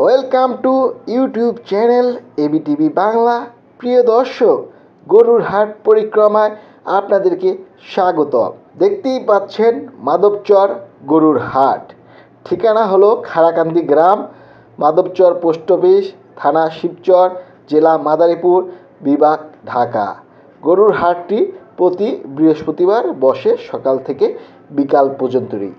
Welcome to YouTube channel ABTV Bangla. প্রিয় দর্শক, গরুর হাট পরিক্রমায় আপনাদেরকে স্বাগত। দেখতেই পাচ্ছেন মাধবচর গরুর হাট। ঠিকানা হলো খারাকান্দি গ্রাম, মাধবচর পোস্ট অফিস, থানা শিবচর, জেলা মাদারীপুর, বিভাগ ঢাকা। গরুর হাটটি প্রতি বৃহস্পতিবার বসে সকাল থেকে বিকাল পর্যন্তই।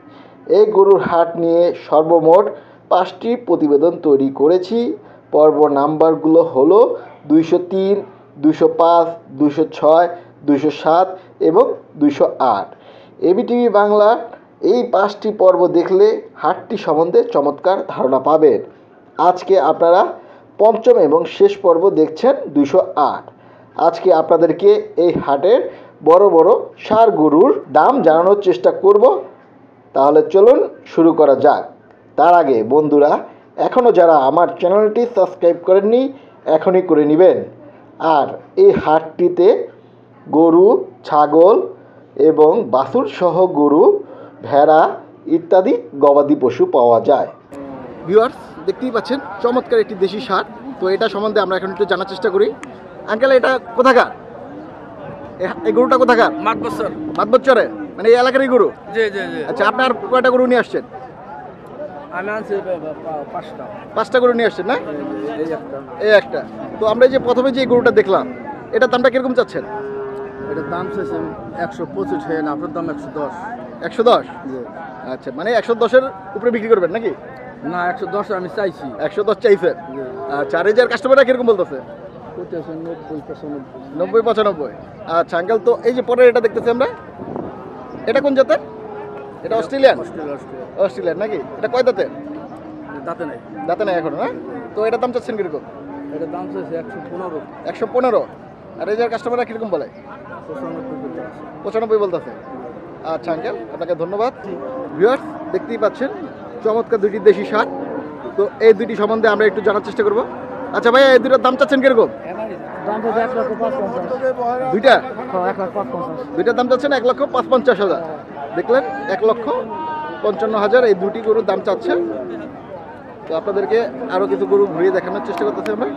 এই গরুর হাট নিয়ে সর্বমোট 5টি প্রতিবেদন তৈরি করেছি। পর্ব নাম্বারগুলো হলো 203, 205, 206, 207 এবং 208। এবিটিভি বাংলা এই 5টি পর্ব দেখলে হাটটি সম্বন্ধে চমৎকার ধারণা পাবেন। আজকে আপনারা পঞ্চম এবং শেষ পর্ব দেখছেন 208। আজকে আপনাদেরকে এই হাটের বড় বড় ষাঁড় গরুর দাম জানানোর চেষ্টা করব। তাহলে চলুন শুরু করা যাক। তার আগে বন্ধুরা, এখনও যারা আমার চ্যানেলটি সাবস্ক্রাইব করেননি এখনই করে নেবেন। আর এই হাটটিতে গরু, ছাগল এবং বাছুর সহ গরু, ভেড়া ইত্যাদি গবাদি পশু পাওয়া যায়। ভিউয়ার্স, দেখতেই পাচ্ছেন চমৎকার একটি দেশি ষাঁড়। তো এটা সম্বন্ধে আমরা এখন একটু জানার চেষ্টা করি। আঙ্কেল, এটা কোথাকার? এই গরুটা কোথাকার? মাতবচ্চরে, মানে এই এলাকারই গরু? জি জি জি। আচ্ছা, আপনার কয়টা গরু নিয়ে আসছেন? আমি আনছি 5টা গরু নিয়ে আসছেন না? এই একটা। তো আমরা যে প্রথমে যে গরুটা দেখলাম, এটার দামটা কিরকম চাচ্ছেন? এটার দাম চাইছে 125, হ্যাঁ, আপনার দাম 110। 110? আচ্ছা, মানে 110-এর উপরে বিক্রি করবেন নাকি? না, 110 আমি চাইছি। 110 চাইছেন? আচ্ছা, আর এই যে কাস্টমাররা কিরকম বলতেছে? 90-95। আচ্ছা আঙ্কেল, তো এই যে পরে এটা দেখতেছি আমরা, এটা কোন জাতের? এটা অস্ট্রেলিয়ান? অস্ট্রেলিয়ান নাকি? এটা কয় দাঁতের? দাঁতে নাই এখনো, না? তো এটার দাম চাচ্ছেন কিরকম? এটার দাম চাইছে 115। 115? আর এই যে কাস্টমাররা কিরকম বলে? 95 বলতেছে। আচ্ছা আঙ্কেল, আপনাকে ধন্যবাদ। ভিউয়ার্স, দেখতেই পাচ্ছেন চমৎকার দুইটি দেশি ষাঁড়। তো এই দুইটি সম্বন্ধে আমরা একটু জানার চেষ্টা করব। আচ্ছা ভাইয়া, এই দুইটার দাম চাচ্ছেন কিরকম? দুইটা? দুইটার দাম চাচ্ছেন 1,55,000। দেখলেন, 1,55,000 এই দুটি গরুর দাম চাচ্ছেন। তো আপনাদেরকে আরো কিছু গরু ঘুরিয়ে দেখানোর চেষ্টা করতেছি আমরা।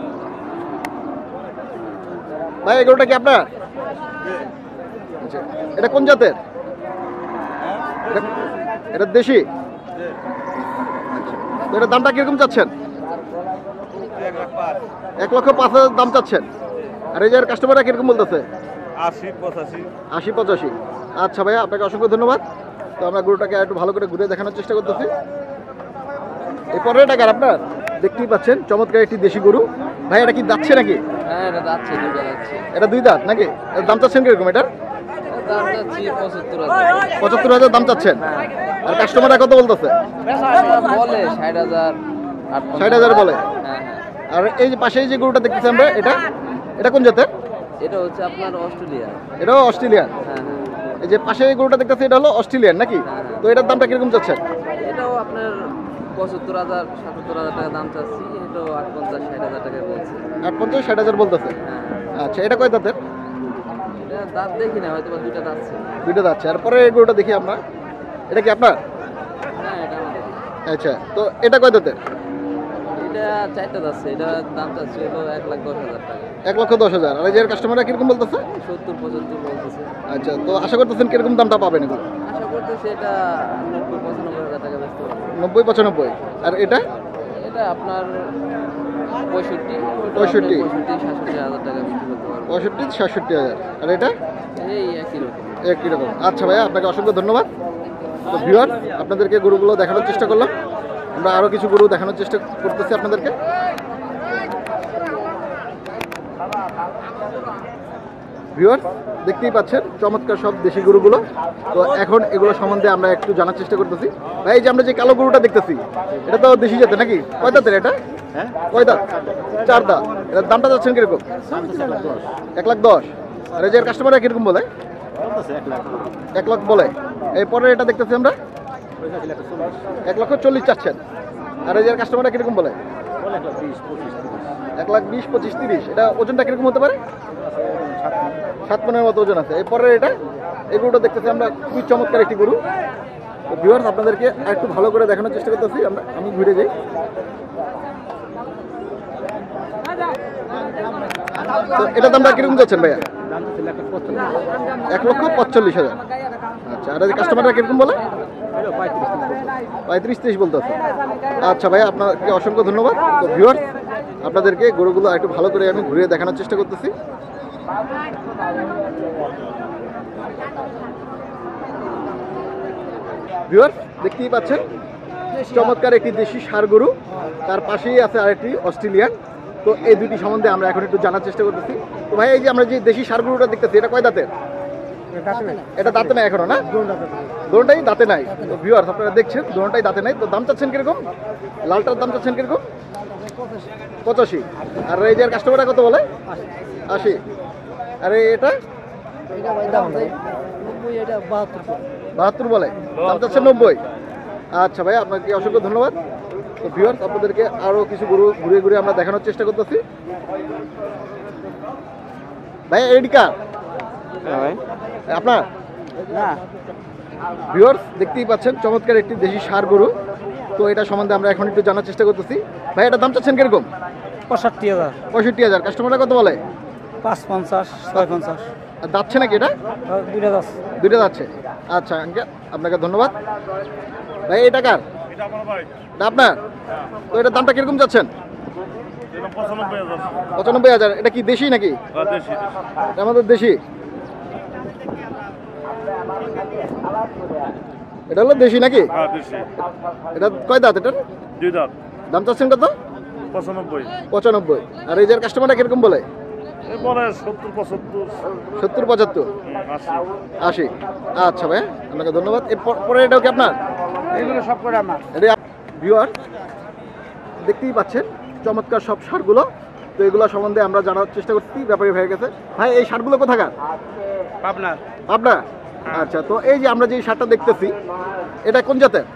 ভাই, এই গরুটা কি আপনার? আচ্ছা, এটা কোন জাতের? এটা দেশি? আচ্ছা, তো এটার দামটা কিরকম চাচ্ছেন? 1,05,000 দাম চাচ্ছেন। আর এই যে কাস্টমাররা কিরকম বলতেছে? 80-85। আচ্ছা ভাইয়া, আপনাকে অসংখ্য ধন্যবাদ। তো আমরা গরুটাকে একটু ভালো করে ঘুরে দেখানোর চেষ্টা করতেছি। এই পরের টাকার আপনার দেখতেই পাচ্ছেন চমৎকার একটি দেশি গরু। ভাই, এটা কি যাচ্ছে নাকি? হ্যাঁ, এটা যাচ্ছে, দুটো যাচ্ছে। এটা 2 দাঁত নাকি? এর দাম চাচ্ছেন কিরকম? এটার দাম চাচ্ছি 75,000। 75,000 দাম চাচ্ছেন। আর কাস্টমাররা কত বলতেছে? বলে 60,000, 60,000 বলে। হ্যাঁ। আর এই যে পাশে যে গরুটা দেখতেছি আমরা, এটা কোন জাতের? এটা হচ্ছে আপনার অস্ট্রেলিয়া। এটাও অস্ট্রেলিয়ান? হ্যাঁ। এই যে পাশে এই গরুটা দেখতেছি, এটা হলো অস্ট্রেলিয়ান নাকি? তো এটার দামটা কিরকম চাচ্ছেন? এটাও আপনার 75,000-77,000 টাকা দাম চাচ্ছি। এটাও 58-60,000 টাকা বলছে। 58-60,000 বলতেছে? হ্যাঁ। আচ্ছা, এটা কয় দাঁতের? এটা দাঁত দেখি না, হয়তো বা দুইটা দাঁত ছিল। দুইটা দাঁত। আর পরে এই গরুটা দেখি আমরা, এটা কি আপনার? হ্যাঁ, এটা আমাদের। আচ্ছা, তো এটা কয় দাঁতের? এটা 4টা দাঁত আছে। এটা দাম চাচ্ছি হলো 1,10,000 টাকা। 1,10,000। আর এই যে কাস্টমাররা কিরকম বলতেছে? 70-75 বলতেছে। আচ্ছা, তো আশা করতেছেন কিরকম দামটা পাবেন এগুলো? আশা করতেছি এটা 90-95,000 টাকা বেচতে পারবো। 90-95। আর এটা? এটা আপনার 65-67,000 টাকা বিক্রি করতে পারবো। 65-67,000। আর এটা? এই একই রকম। একই রকম। আচ্ছা ভাইয়া, আপনাকে অসংখ্য ধন্যবাদ। তো ভিউয়ার, আপনাদেরকে গরুগুলো দেখানোর চেষ্টা করলাম। আমরা আরও কিছু গরু দেখানোর চেষ্টা করতেছি আপনাদেরকে। ভিউয়ার, দেখতেই পাচ্ছেন চমৎকার সব দেশি গরুগুলো। তো এখন এগুলো সম্বন্ধে আমরা একটু জানার চেষ্টা করতেছি। ভাই, এই যে আমরা যে কালো গরুটা দেখতেছি, এটা তো দেশি জাতের নাকি? কয় দাঁতের এটা? হ্যাঁ, কয় দাঁত? 4 দাঁত। এটার দামটা যাচ্ছেন কিরকম? 1,10,000। আর এই যে কাস্টমাররা কিরকম বলে? 1 লাখ বলে। এরপরে এটা দেখতেছি আমরা 1,40,000 চাচ্ছেন। আর এই যে কাস্টমাররা কিরকম বলে? 1,20,000-25,000-30। এটা ওজনটা কিরকম হতে পারে? 7 মনের মতো ওজন আছে। এরপরে এই গরুটা দেখতেছি আমরা, খুবই চমৎকার একটি গরু। তো ভিউয়ার্স, আপনাদেরকে একটু ভালো করে দেখানোর চেষ্টা করতেছি। আমি ঘুরে যাই। তো এটা দামটা কিরকম যাচ্ছেন ভাইয়া? 1,45,000। আচ্ছা, আর কাস্টমাররা কিরকম বলে? 35-30 বলতেছে। আচ্ছা ভাই, আপনাকে অসংখ্য ধন্যবাদ। তো ভিউয়ার্স, আপনাদেরকে গরুগুলো একটু ভালো করে আমি ঘুরিয়ে দেখানোর চেষ্টা করতেছি। ভিউয়ার্স, দেখতেই পাচ্ছেন চমৎকার একটি দেশি ষাঁড় গরু, তার পাশেই আছে আরেকটি অস্ট্রেলিয়ান। তো এই দুটি সম্বন্ধে আমরা এখন একটু জানার চেষ্টা করতেছি। তো ভাই, এই যে আমরা যে দেশি ষাঁড় গরুটা দেখতেছি, এটা কয় দাঁতের? এটা দাঁতে নাই এখনো না? দোনটাই দাঁতে নাই। তো ভিউয়ার্স, আপনারা দেখছেন দোনটাই দাঁতে নাই। তো দাম চাচ্ছেন কিরকম? লালটার দাম চাচ্ছেন কিরকম? 85। আর এই যে কাস্টমাররা কত বলে? 80। আর এটা 72 বলে, দাম চাচ্ছেন 90। আচ্ছা ভাই, আপনাকে অসংখ্য ধন্যবাদ। তো ভিউয়ার্স, আপনাদেরকে আরও কিছু গরু ঘুরে ঘুরে আমরা দেখানোর চেষ্টা করতেছি। ভাই, এডি কার আপনার? ভিউয়ার্স, দেখতেই পাচ্ছেন চমৎকার একটি দেশি ষাঁড় গরু। তো এটা সম্বন্ধে আমরা এখন একটু জানার চেষ্টা করতেছি। ভাই, এটা দাম চাচ্ছেন কিরকম? 65,000। 65,000। কাস্টমাররা কত বলে? 550, 650। আর যাচ্ছে নাকি এটা? দুইটা যাচ্ছে। আচ্ছা আঙ্কেল, আপনাকে ধন্যবাদ। ভাই, এটা কার? এটা আপনার? তো এটার দামটা কিরকম যাচ্ছেন? 95,000। এটা কি দেশি নাকি? এটা আমাদের দেশি। এটা হলো দেশি নাকি? এটা কয় দাঁত? এটার 2 দাঁত। দাম চাচ্ছেন কত? 95। আর এই যে কাস্টমারটা কিরকম বলে? বলে 70-75। 70-75। 80। আচ্ছা ভাই, আপনাকে ধন্যবাদ। এরপরে এটাও কি আপনার? এগুলো সব করে আমার। এটা ভিউয়ার, দেখতেই পাচ্ছেন চমৎকার সব ষাঁড়গুলো। তো এগুলো সম্বন্ধে আমরা জানার চেষ্টা করছি, ব্যাপারী হয়ে গেছে। ভাই, এই ষাঁড়গুলো কোথাকার? আপনার? আপনার? আচ্ছা, তো এই যে আমরা যে ষাঁড়টা দেখতেছি, এটা কোন জাতের?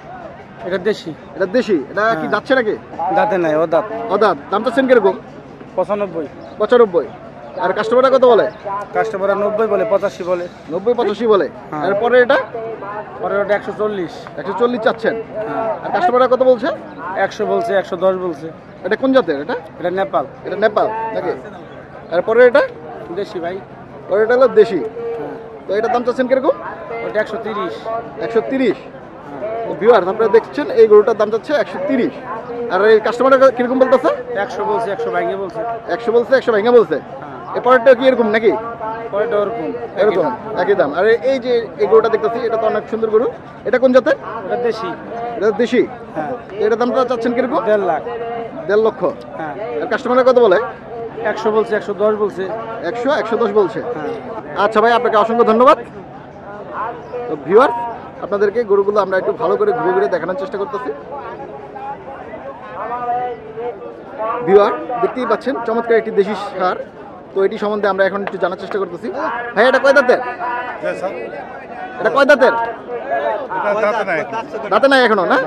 এটা দেশি। এটা দেশি। এটা কি যাচ্ছে নাকি? দাঁতে নাই, ও দাঁত। দাঁত। দাম চাচ্ছেন কিরকম? 95। 95। আর কাস্টমাররা কত বলে? কাস্টমাররা 90 বলে, 85 বলে। 90-85 বলে। হ্যাঁ। এরপরে এটা পরে ওটা 140। 140 চাচ্ছেন। আর কাস্টমাররা কত বলছে? 100 বলছে, 110 বলছে। এটা কোন জাতের? এটা এটা নেপাল। এটা নেপাল নাকি? এরপরে এটা? দেশি ভাই। পরে এটা হলো দেশি। তো এটার দাম চাচ্ছেন কিরকম? ওটা 130। 130। ভিউয়ার্স, আপনারা দেখছেন এই গরুটার দাম যাচ্ছে 130। আর এই কাস্টমাররা কিরকম বলতেছে? 100 বলছে, 100 ভাঙিয়ে বলছে। 100 বলছে, 100 ভেঙে বলছে। এরপরটা কি এরকম নাকি? পরেটা ওরকম এরকম একই দাম। আর এই যে এই গরুটা দেখতেছি, এটা তো অনেক সুন্দর গরু। এটা কোন জাতের? এটা দেশি। এটা দেশি। হ্যাঁ। এটার দামটা চাচ্ছেন কিরকম? 1.5 লাখ। 1.5 লক্ষ। হ্যাঁ। আর কাস্টমাররা কত বলে? 100 বলছে, 110 বলছে। 100-110 বলছে। হ্যাঁ। আচ্ছা ভাই, আপনাকে অসংখ্য ধন্যবাদ। তো ভিউয়ার, আপনাদেরকে গরুগুলো আমরা একটু ভালো করে ঘুরে ঘুরে দেখানোর চেষ্টা করতেছি। ভিউয়ার, দেখতেই পাচ্ছেন চমৎকার একটি দেশি ষাঁড়। তো এটি সম্বন্ধে আমরা এখন একটু জানার চেষ্টা করতেছি। ভাই, এটা কয় দাঁতের? এটা কয় দাঁতের? দাঁতে নাই এখনো না?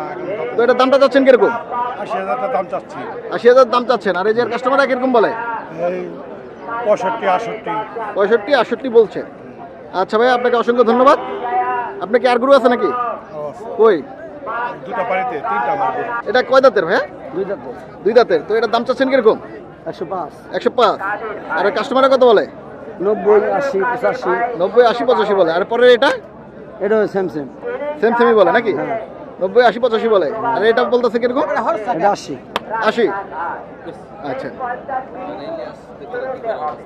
তো এটার দামটা চাচ্ছেন কিরকম? 80,000 দাম চাচ্ছি। 80,000 দাম চাচ্ছেন। আর এই যে কাস্টমাররা কিরকম বলে? 65-68। 65-68 বলছে। আচ্ছা ভাই, আপনাকে অসংখ্য ধন্যবাদ। আপনি কি আর গরু আছে নাকি? কই? দুটা বাড়িতে, 3টা মারবো। এটা কয় দাঁতের ভাইয়া? 2 দাঁত। 2 দাঁতের। তো এটার দাম চাচ্ছেন কিরকম? 105। 105। আর কাস্টমাররা কত বলে? 90, 80, 85। 90-80-85 বলে। আর পরে এটা এটা সেম সেম। সেমই বলে নাকি? 90-80-85 বলে। আর এটা বলতেছে কিরকম? এটা 80। 80। আচ্ছা,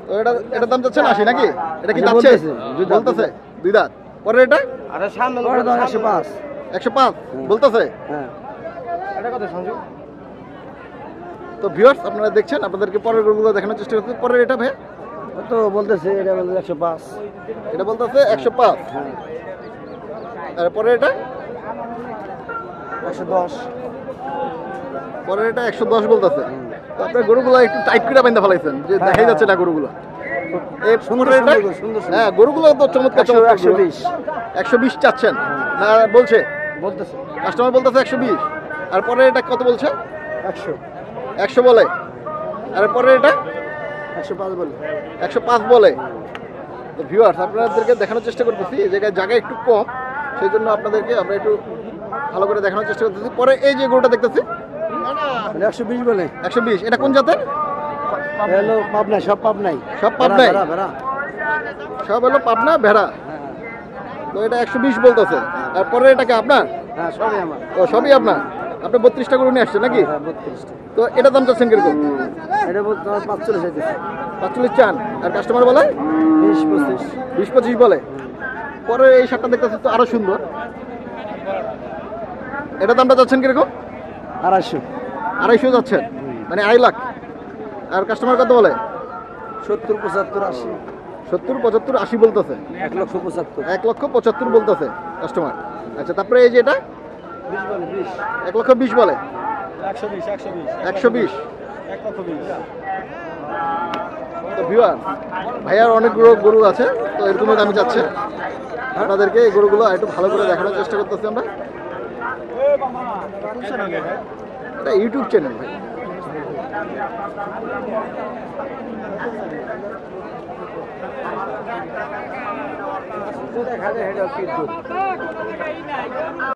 তো এটার দাম চাচ্ছেন 80 নাকি? এটা কি যাচ্ছে? বলতেছে 2 দাঁত। পরে এটা আরে সামনে 105। 105 বলতেছে। হ্যাঁ। এটা কত সঞ্জু? তো ভিউয়ার্স, আপনারা দেখছেন, আপনাদেরকে পরের গরুগুলো দেখানোর চেষ্টা করতে। পরের এটা ভাই? তো বলতেছে এটা বলতে 105। এটা বলতেছে 105। হ্যাঁ। তারপরে এটা 110। পরে এটা 110 বলতেছে। তো আপনার গরুগুলো একটু টাইট করে বাঁধা ফেলাইছেন, যে দেখাই যাচ্ছে না গরুগুলো। এই সুন্দর পরে এটা? সুন্দর, সুন্দর সুন্দর। হ্যাঁ, গরুগুলো তো চমৎকার চমৎকার। 120। 120 চাচ্ছেন না বলছে? বলতেছে কাস্টমার বলতেছে 120। আর পরে এটা কত বলছে? 100। 100 বলে। আর পরে এটা 105 বলে। 105 বলে। তো ভিউয়ার্স, আপনাদেরকে দেখানোর চেষ্টা করতেছি, এই জায়গায় জায়গা একটু কম, সেই জন্য আপনাদেরকে আমরা একটু ভালো করে দেখানোর চেষ্টা করতেছি। পরে এই যে গরুটা দেখতেছি, 120 বলে। 120। এটা কোন জাতের? হলো পাবনাই, সব পাবনাই। সব পাবনাই? ভেড়া, ভেড়া। সব হলো পাবনা ভেড়া। তো এটা 120 বলতেছে। আর পরে এটাকে আপনার? হ্যাঁ, সবই আমার। ও সবই আপনার। আপনি 32টা গরু নিয়ে আসছেন নাকি? হ্যাঁ, 32 টা। তো এটা দাম চাচ্ছেন কিরকম? এটা বলতে আমার 45 চাইতেছে। 45 চান। আর কাস্টমার বলে 20-25। 20-25 বলে। পরে এই শার্টটা দেখতেছি তো আরো সুন্দর। এটা দামটা চাচ্ছেন কিরকম? 250। 250 যাচ্ছেন, মানে 2.5 লাখ। আর কাস্টমার কত বলে? 70, 75, 80। 70, 75, 80 বলতেছে। 1,75,000। 1,75,000 বলতেছে কাস্টমার। আচ্ছা, তারপরে এই যে এটা 20 বলে, 20। 1,20,000 বলে। 120, 120। 120। 1,20,000। তো ভিউয়ার, ভাইয়ার অনেকগুলো গরু আছে, তো এরকমই দামি যাচ্ছে। আপনাদেরকে এই গরুগুলো একটু ভালো করে দেখানোর চেষ্টা করতেছি আমরা। এটা ইউটিউব চ্যানেল ভাই। দেখা যায়, এটা কি